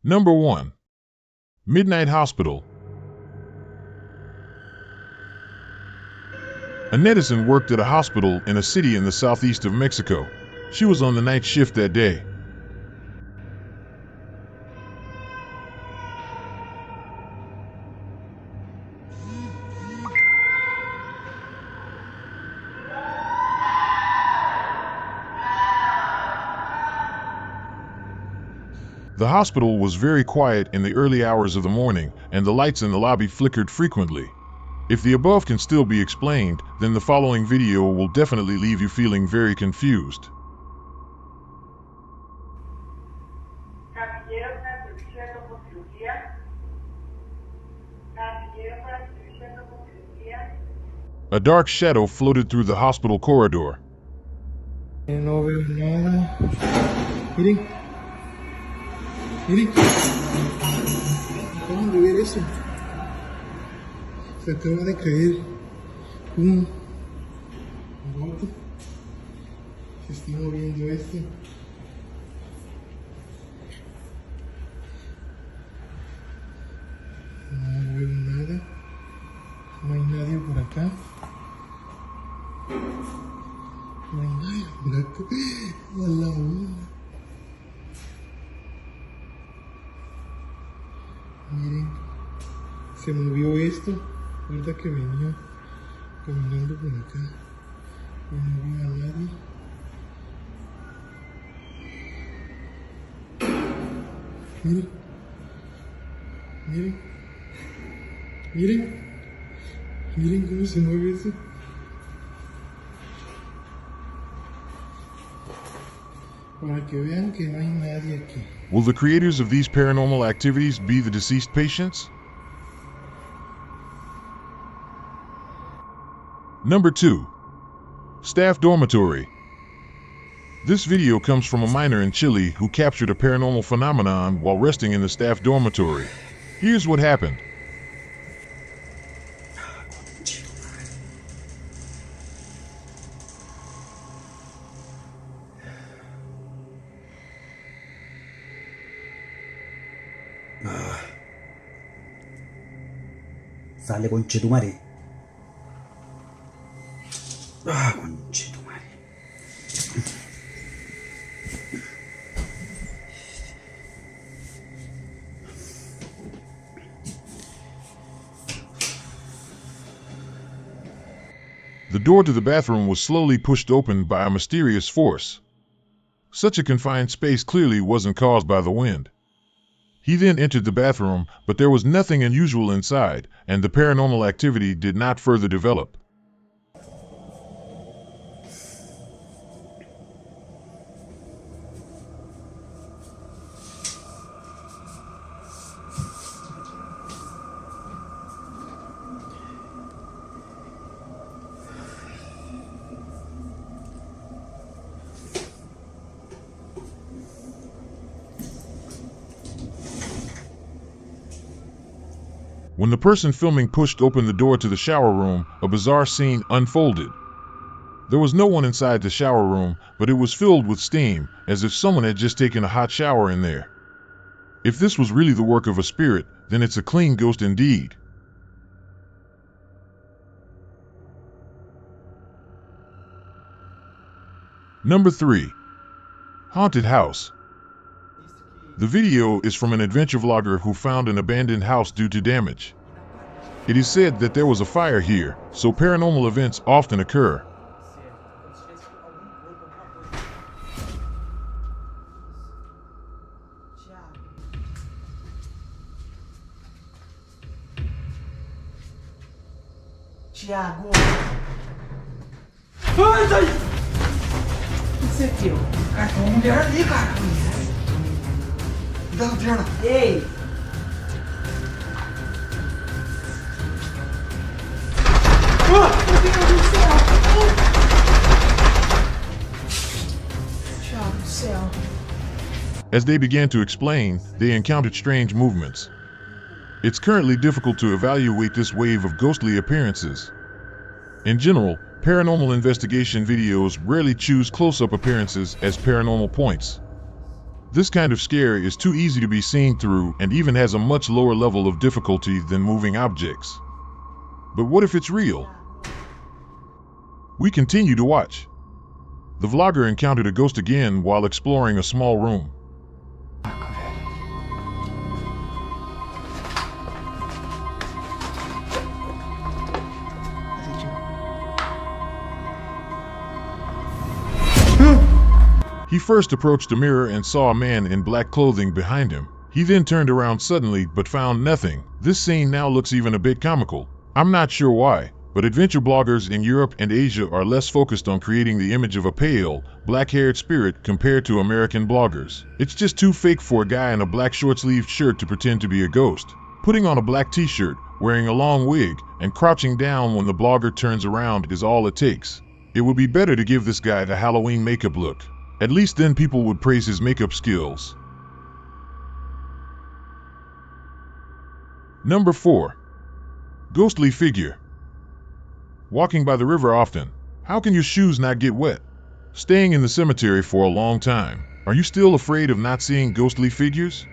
Number 1. Midnight Hospital. A netizen worked at a hospital in a city in the southeast of Mexico. She was on the night shift that day. The hospital was very quiet in the early hours of the morning, and the lights in the lobby flickered frequently. If the above can still be explained, then the following video will definitely leave you feeling very confused. A dark shadow floated through the hospital corridor. No veo nada. Miren. Miren. Acaban de ver eso. Se acaba de caer un bote. Se está moviendo esto. No veo nada. No hay nadie por acá. No hay nadie por acá. A la una. Miren, se movió esto. Ahorita que venía caminando por acá. Y no veo a nadie. Miren. Miren. Miren. Miren cómo se mueve eso. Para que vean que no hay nadie aquí. Will the creators of these paranormal activities be the deceased patients? Number 2. Staff Dormitory. This video comes from a miner in Chile who captured a paranormal phenomenon while resting in the staff dormitory. Here's what happened. Sale, conchetumare. Conchetumare. The door to the bathroom was slowly pushed open by a mysterious force. Such a confined space clearly wasn't caused by the wind. He then entered the bathroom, but there was nothing unusual inside, and the paranormal activity did not further develop. When the person filming pushed open the door to the shower room, a bizarre scene unfolded. There was no one inside the shower room, but it was filled with steam, as if someone had just taken a hot shower in there. If this was really the work of a spirit, then it's a clean ghost indeed. Number 3. Haunted House. The video is from an adventure vlogger who found an abandoned house due to damage. It is said that there was a fire here, so paranormal events often occur. Tiago! Ai, sai! O que você viu? Cara, tem uma mulher ali, cara. Dá, Adriana. Ei! Oh, meu Deus do céu! Tiago do céu. As they began to explain, they encountered strange movements. It's currently difficult to evaluate this wave of ghostly appearances. In general, paranormal investigation videos rarely choose close-up appearances as paranormal points. This kind of scare is too easy to be seen through and even has a much lower level of difficulty than moving objects. But what if it's real? We continue to watch. The vlogger encountered a ghost again while exploring a small room. He first approached a mirror and saw a man in black clothing behind him. He then turned around suddenly but found nothing. This scene now looks even a bit comical. I'm not sure why, but adventure bloggers in Europe and Asia are less focused on creating the image of a pale, black-haired spirit compared to American bloggers. It's just too fake for a guy in a black short-sleeved shirt to pretend to be a ghost. Putting on a black t-shirt, wearing a long wig, and crouching down when the blogger turns around is all it takes. It would be better to give this guy the Halloween makeup look. At least then people would praise his makeup skills. Number 4. Ghostly figure. Walking by the river often. How can your shoes not get wet? Staying in the cemetery for a long time. Are you still afraid of not seeing ghostly figures?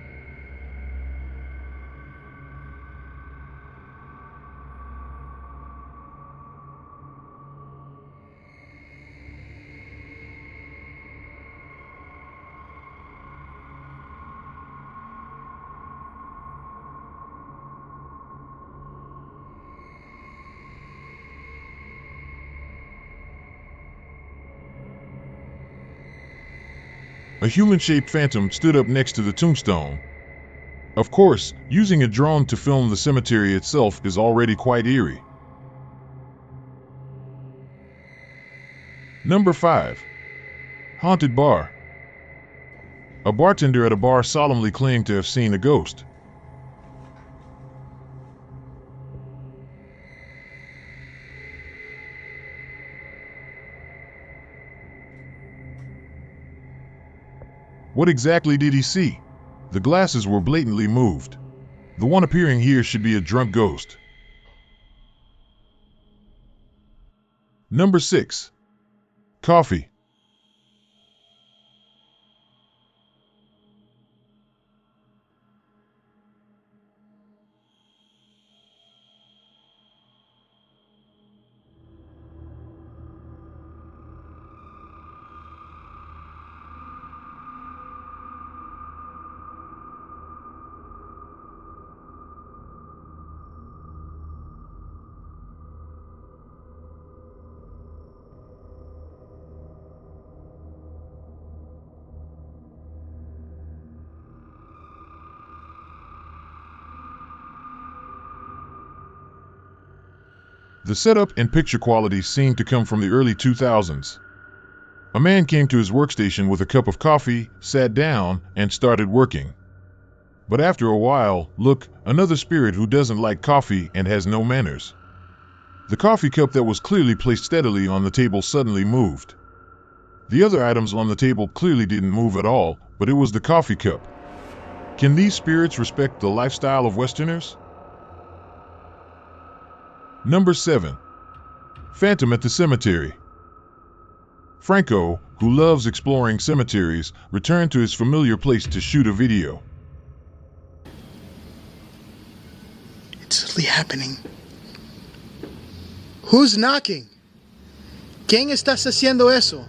A human-shaped phantom stood up next to the tombstone. Of course, using a drone to film the cemetery itself is already quite eerie. Number 5. Haunted bar. A bartender at a bar solemnly claimed to have seen a ghost. What exactly did he see? The glasses were blatantly moved. The one appearing here should be a drunk ghost. Number 6. Coffee. The setup and picture quality seemed to come from the early 2000s. A man came to his workstation with a cup of coffee, sat down, and started working. But after a while, look, another spirit who doesn't like coffee and has no manners. The coffee cup that was clearly placed steadily on the table suddenly moved. The other items on the table clearly didn't move at all, but it was the coffee cup. Can these spirits respect the lifestyle of Westerners? Number 7. Phantom at the cemetery. Franco, who loves exploring cemeteries, returned to his familiar place to shoot a video. It's really happening. Who's knocking? ¿Quién está haciendo eso?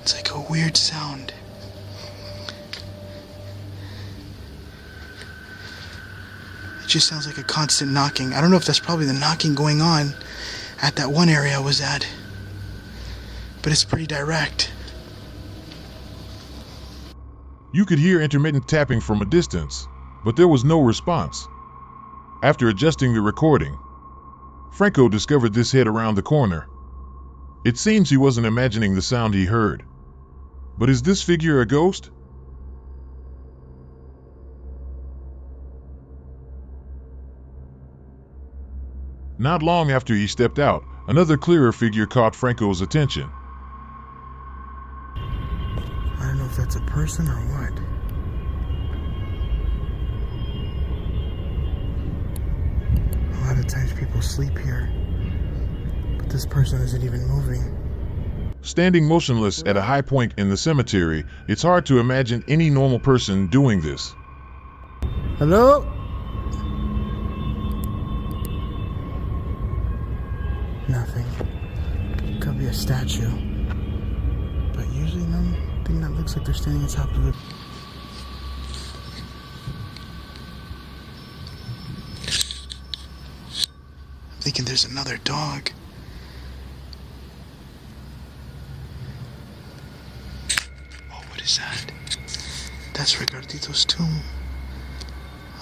It's like a weird sound. It just sounds like a constant knocking. I don't know if that's probably the knocking going on at that one area I was at, but it's pretty direct. You could hear intermittent tapping from a distance, but there was no response. After adjusting the recording, Franco discovered this head around the corner. It seems he wasn't imagining the sound he heard. But is this figure a ghost? Not long after he stepped out, another clearer figure caught Franco's attention. I don't know if that's a person or what. of times people sleep here, but this person isn't even moving. Standing motionless at a high point in the cemetery, it's hard to imagine any normal person doing this. Hello? Nothing. Could be a statue. But usually nothing that looks like they're standing on top of it. I'm thinking there's another dog. Oh, what is that? That's Ricardito's tomb.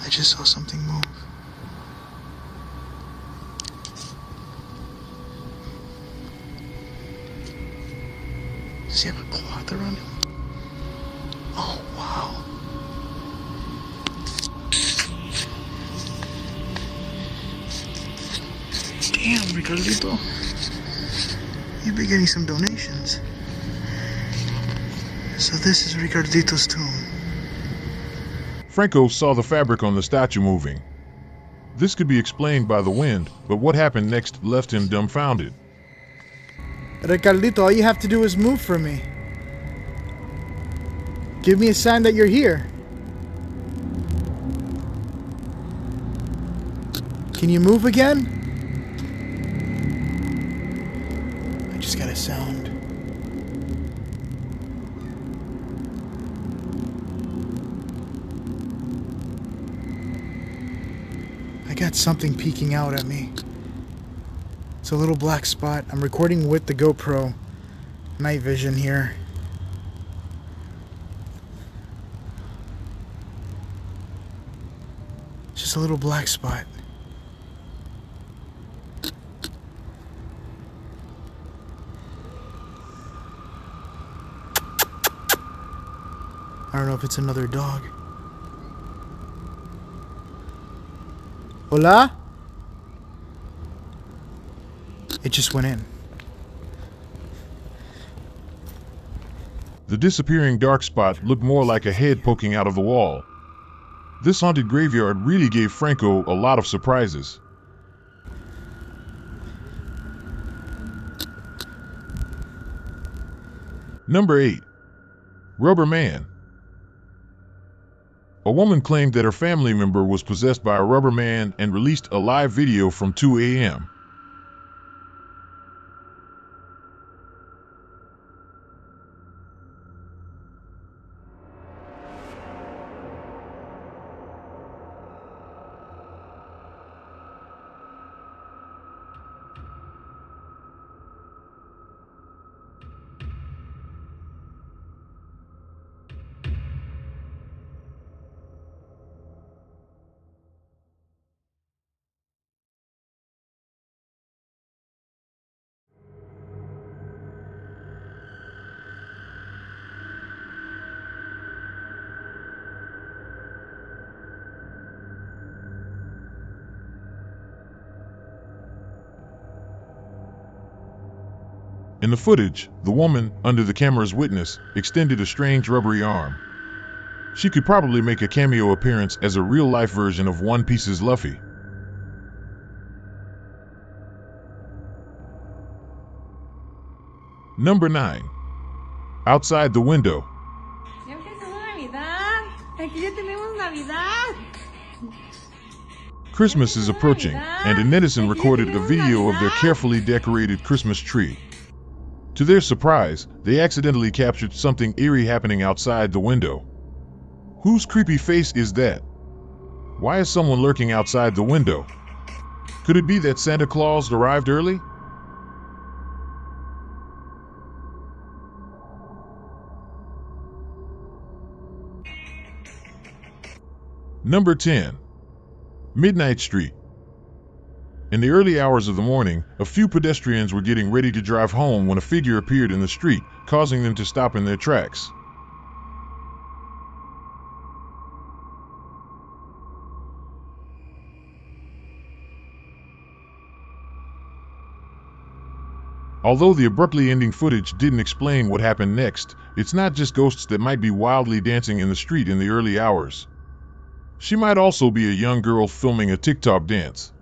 I just saw something move. Does he have a cloth around him? Oh, wow. Damn, Ricardito. You've been getting some donations. So this is Ricardito's tomb. Franco saw the fabric on the statue moving. This could be explained by the wind, but what happened next left him dumbfounded. Ricardito, all you have to do is move for me. Give me a sign that you're here. Can you move again? I just got a sound. I got something peeking out at me. It's a little black spot. I'm recording with the GoPro. Night vision here. Just a little black spot. I don't know if it's another dog. Hola? It just went in. The disappearing dark spot looked more like a head poking out of the wall. This haunted graveyard really gave Franco a lot of surprises. Number 8. Rubber Man. A woman claimed that her family member was possessed by a rubber man and released a live video from 2 a.m. In the footage, the woman, under the camera's witness, extended a strange rubbery arm. She could probably make a cameo appearance as a real-life version of One Piece's Luffy. Number 9. Outside the window. Ya empezó Navidad. Aquí ya tenemos Navidad. Christmas is approaching, and a netizen recorded a video of their carefully decorated Christmas tree. To their surprise, they accidentally captured something eerie happening outside the window. Whose creepy face is that? Why is someone lurking outside the window? Could it be that Santa Claus arrived early? Number 10. Midnight Street. In the early hours of the morning, a few pedestrians were getting ready to drive home when a figure appeared in the street, causing them to stop in their tracks. Although the abruptly ending footage didn't explain what happened next, it's not just ghosts that might be wildly dancing in the street in the early hours. She might also be a young girl filming a TikTok dance.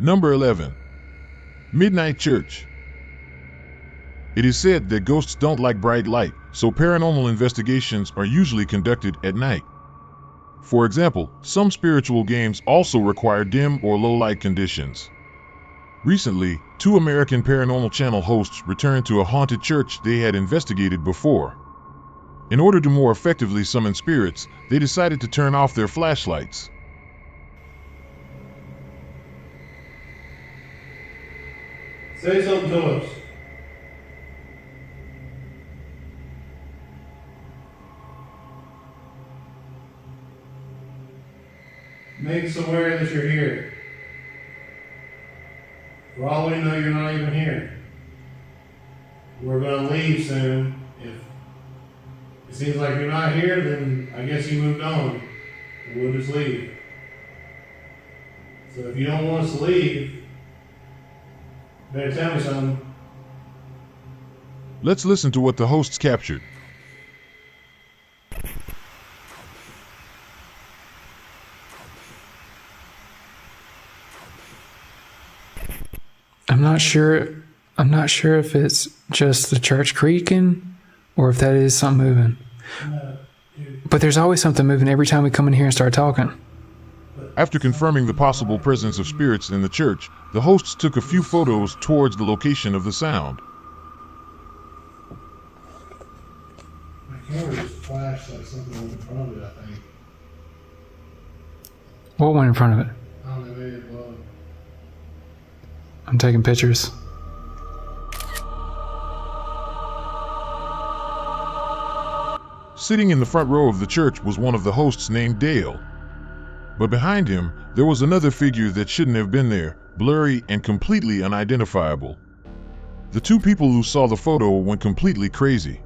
Number 11. Midnight Church. It is said that ghosts don't like bright light, so paranormal investigations are usually conducted at night. For example, some spiritual games also require dim or low light conditions. Recently, 2 American Paranormal Channel hosts returned to a haunted church they had investigated before. In order to more effectively summon spirits, they decided to turn off their flashlights. Say something to us. Make us aware that you're here. For all we know, you're not even here. We're going to leave soon. If it seems like you're not here, then I guess you moved on. And we'll just leave. So if you don't want us to leave, better tell me something. Let's listen to what the hosts captured. I'm not sure if it's just the church creaking or if that is something moving. But there's always something moving every time we come in here and start talking. After confirming the possible presence of spirits in the church, the hosts took a few photos towards the location of the sound. My camera just flashed like something went in front of it, I think. What went in front of it? I don't know, maybe it was. I'm taking pictures. Sitting in the front row of the church was one of the hosts named Dale. But behind him, there was another figure that shouldn't have been there, blurry and completely unidentifiable. The 2 people who saw the photo went completely crazy.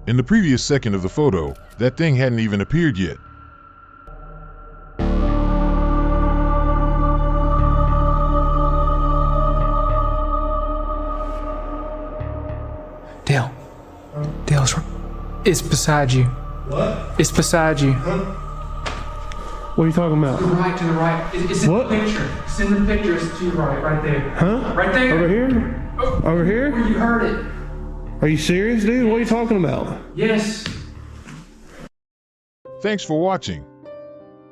In the previous second of the photo, that thing hadn't even appeared yet. Dale. Dale, it's beside you. What? It's beside you. What are you talking about? To the right. It's in What? the picture. It's in the picture. It's to your right there. Huh? Right there. Over here? Over Where here? you heard it. Are you serious, dude? What are you talking about? Yes. Thanks for watching.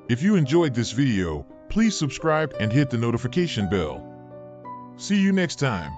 If you enjoyed this video, please subscribe and hit the notification bell. See you next time.